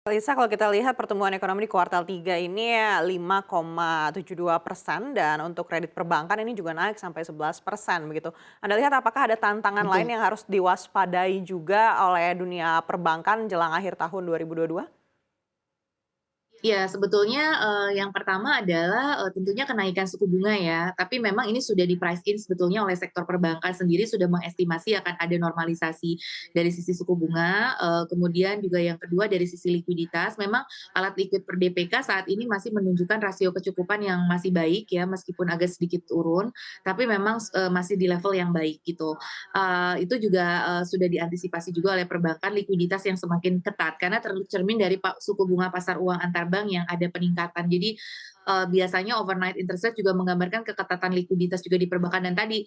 Lisa, kalau kita lihat pertumbuhan ekonomi di kuartal 3 ini 5,72% dan untuk kredit perbankan ini juga naik sampai 11% begitu. Anda lihat apakah ada tantangan lain Betul. yang harus diwaspadai juga oleh dunia perbankan jelang akhir tahun 2022? Ya, sebetulnya, yang pertama adalah, tentunya kenaikan suku bunga ya, tapi memang ini sudah di-price in sebetulnya oleh sektor perbankan sendiri sudah mengestimasi akan ada normalisasi dari sisi suku bunga, kemudian juga yang kedua dari sisi likuiditas, memang alat likuid per DPK saat ini masih menunjukkan rasio kecukupan yang masih baik ya, meskipun agak sedikit turun, tapi memang masih di level yang baik gitu. Itu juga, sudah diantisipasi juga oleh perbankan likuiditas yang semakin ketat karena tercermin dari suku bunga pasar uang antar bank yang ada peningkatan. Jadi, biasanya overnight interest rate juga menggambarkan keketatan likuiditas juga di perbankan dan tadi,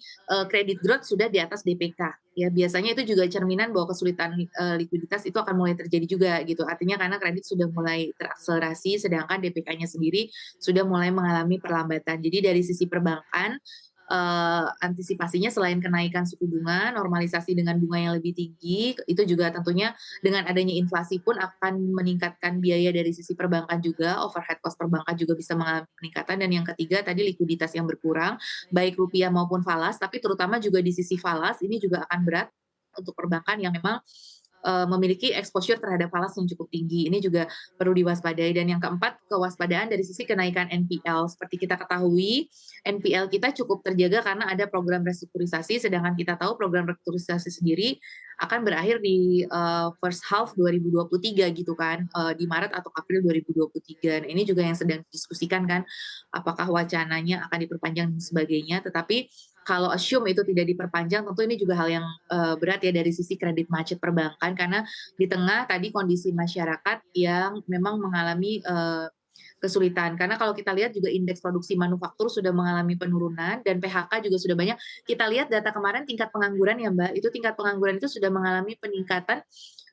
credit growth sudah di atas DPK, ya biasanya itu juga cerminan bahwa kesulitan, likuiditas itu akan mulai terjadi juga gitu. Artinya karena kredit sudah mulai terakselerasi sedangkan DPK-nya sendiri sudah mulai mengalami perlambatan. Jadi dari sisi perbankan, antisipasinya selain kenaikan suku bunga, normalisasi dengan bunga yang lebih tinggi, itu juga tentunya dengan adanya inflasi pun akan meningkatkan biaya dari sisi perbankan juga, overhead cost perbankan juga bisa mengalami peningkatan, dan yang ketiga tadi likuiditas yang berkurang, baik rupiah maupun falas, tapi terutama juga di sisi falas ini juga akan berat untuk perbankan yang memang memiliki exposure terhadap falas yang cukup tinggi. Ini juga perlu diwaspadai. Dan yang keempat, kewaspadaan dari sisi kenaikan NPL. Seperti kita ketahui, NPL kita cukup terjaga karena ada program restrukturisasi, sedangkan kita tahu program restrukturisasi sendiri akan berakhir di first half 2023 gitu kan, di Maret atau April 2023. Nah, ini juga yang sedang didiskusikan kan, apakah wacananya akan diperpanjang dan sebagainya. Tetapi kalau assume itu tidak diperpanjang, tentu ini juga hal yang berat ya dari sisi kredit macet perbankan karena di tengah tadi kondisi masyarakat yang memang mengalami kesulitan. Karena kalau kita lihat juga indeks produksi manufaktur sudah mengalami penurunan dan PHK juga sudah banyak. Kita lihat data kemarin tingkat pengangguran ya Mbak, itu tingkat pengangguran itu sudah mengalami peningkatan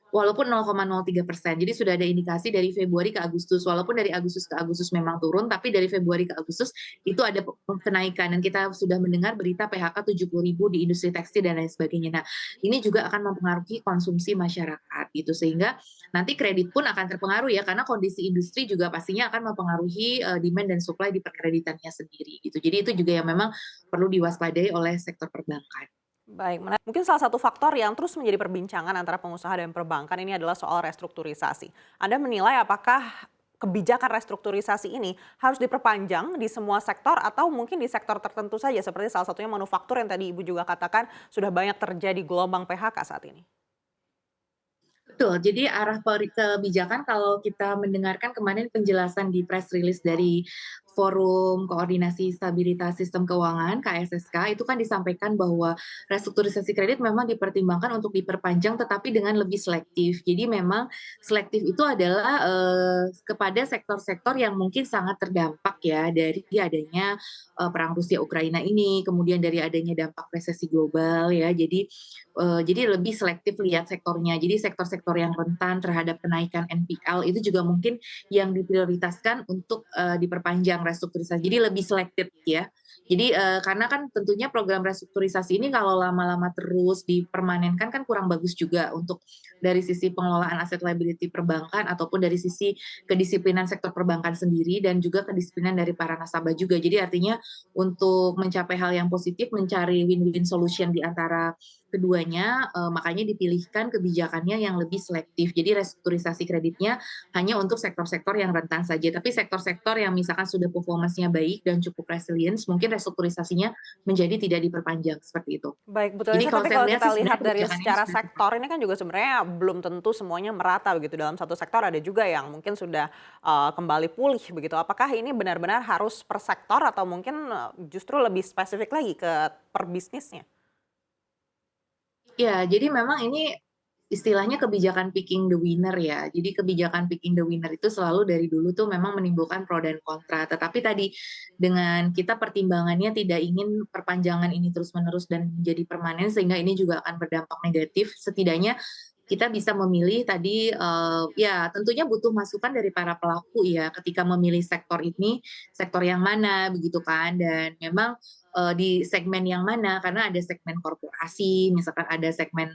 walaupun 0,03%. Jadi sudah ada indikasi dari Februari ke Agustus, walaupun dari Agustus ke Agustus memang turun, tapi dari Februari ke Agustus itu ada kenaikan dan kita sudah mendengar berita PHK 70.000 di industri tekstil dan lain sebagainya. Nah, ini juga akan mempengaruhi konsumsi masyarakat gitu, sehingga nanti kredit pun akan terpengaruh ya, karena kondisi industri juga pastinya akan mempengaruhi demand dan supply di perkreditannya sendiri gitu. Jadi itu juga yang memang perlu diwaspadai oleh sektor perbankan. Baik, mungkin salah satu faktor yang terus menjadi perbincangan antara pengusaha dan perbankan ini adalah soal restrukturisasi. Anda menilai apakah kebijakan restrukturisasi ini harus diperpanjang di semua sektor atau mungkin di sektor tertentu saja seperti salah satunya manufaktur yang tadi Ibu juga katakan sudah banyak terjadi gelombang PHK saat ini? Betul, jadi arah kebijakan kalau kita mendengarkan kemarin penjelasan di press release dari Forum Koordinasi Stabilitas Sistem Keuangan (KSSK) itu kan disampaikan bahwa restrukturisasi kredit memang dipertimbangkan untuk diperpanjang tetapi dengan lebih selektif. Jadi memang selektif itu adalah, kepada sektor-sektor yang mungkin sangat terdampak ya dari adanya, perang Rusia Ukraina ini, kemudian dari adanya dampak resesi global ya. Jadi lebih selektif lihat sektornya. Jadi sektor-sektor yang rentan terhadap kenaikan NPL itu juga mungkin yang diprioritaskan untuk, diperpanjang restrukturisasi. Jadi lebih selektif ya. Jadi, karena kan tentunya program restrukturisasi ini kalau lama-lama terus dipermanenkan kan kurang bagus juga untuk dari sisi pengelolaan aset liability perbankan ataupun dari sisi kedisiplinan sektor perbankan sendiri dan juga kedisiplinan dari para nasabah juga. Jadi artinya untuk mencapai hal yang positif, mencari win-win solution di antara keduanya, makanya dipilihkan kebijakannya yang lebih selektif. Jadi restrukturisasi kreditnya hanya untuk sektor-sektor yang rentan saja, tapi sektor-sektor yang misalkan sudah performance-nya baik dan cukup resilience, mungkin restrukturisasinya menjadi tidak diperpanjang, seperti itu. Baik, betul Jadi Lisa, kalau tapi saya kalau melihat kita sih lihat sebenarnya dari kebijakan ini secara sudah sektor ini kan juga sebenarnya belum tentu semuanya merata begitu. Dalam satu sektor ada juga yang mungkin sudah kembali pulih begitu. Apakah ini benar-benar harus per sektor atau mungkin justru lebih spesifik lagi ke per bisnisnya? ya, jadi memang ini istilahnya kebijakan picking the winner ya. Jadi kebijakan picking the winner itu selalu dari dulu tuh memang menimbulkan pro dan kontra. Tetapi tadi dengan kita pertimbangannya tidak ingin perpanjangan ini terus-menerus dan menjadi permanen sehingga ini juga akan berdampak negatif. Setidaknya kita bisa memilih tadi, ya tentunya butuh masukan dari para pelaku ya ketika memilih sektor ini, sektor yang mana begitu kan. Dan memang, di segmen yang mana, karena ada segmen korporasi, misalkan ada segmen,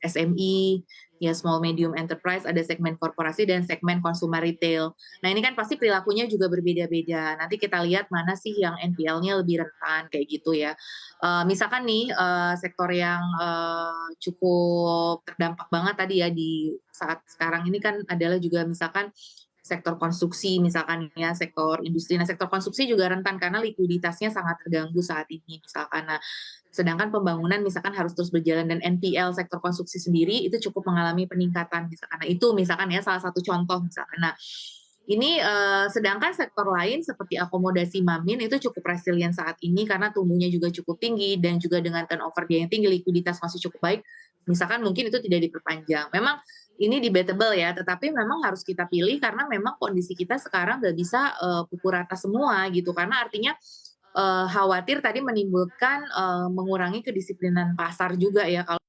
SME, ya small medium enterprise, ada segmen korporasi dan segmen consumer retail. Nah, ini kan pasti perilakunya juga berbeda-beda. Nanti kita lihat mana sih yang NPL-nya lebih rentan, kayak gitu ya. Misalkan nih, sektor yang, cukup terdampak banget tadi ya di saat sekarang ini kan adalah juga misalkan sektor konstruksi misalkan ya, sektor industri. Nah, sektor konstruksi juga rentan karena likuiditasnya sangat terganggu saat ini misalkan. Nah, sedangkan pembangunan misalkan harus terus berjalan dan NPL sektor konstruksi sendiri itu cukup mengalami peningkatan misalkan. Nah, itu misalkan ya salah satu contoh misalkan. Nah, ini, sedangkan sektor lain seperti akomodasi Mamin itu cukup resilient saat ini karena tumbuhnya juga cukup tinggi dan juga dengan turnover dia yang tinggi, likuiditas masih cukup baik, misalkan mungkin itu tidak diperpanjang. Memang ini debatable ya, tetapi memang harus kita pilih karena memang kondisi kita sekarang nggak bisa, pukul rata semua gitu. Karena artinya, khawatir tadi menimbulkan, mengurangi kedisiplinan pasar juga ya kalau